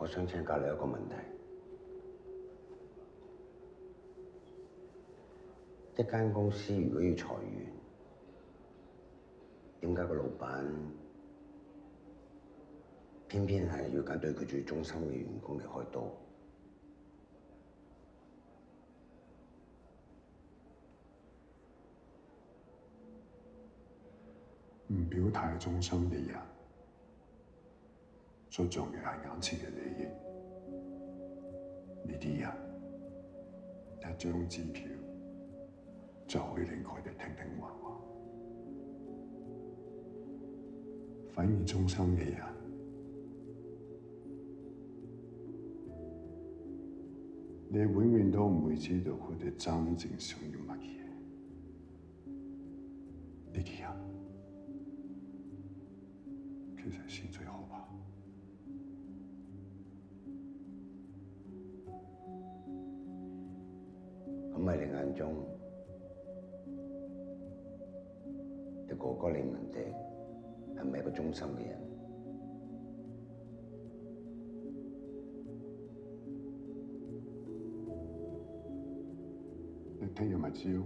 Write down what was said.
我想請教你一個問題：一間公司如果要裁員，點解個老闆偏偏係要揀對佢最忠心嘅員工嚟開刀？唔表態忠心嘅人，着重嘅係眼前嘅利益。呢啲人一張支票就可以令佢哋聽聽話話，反而忠心嘅人，你永遠都唔會知道佢哋真正想要乜嘢。呢啲人其實先最可怕。咁喺你眼中，你哥哥李文迪係咪一個忠心嘅人？你聽日咪知咯。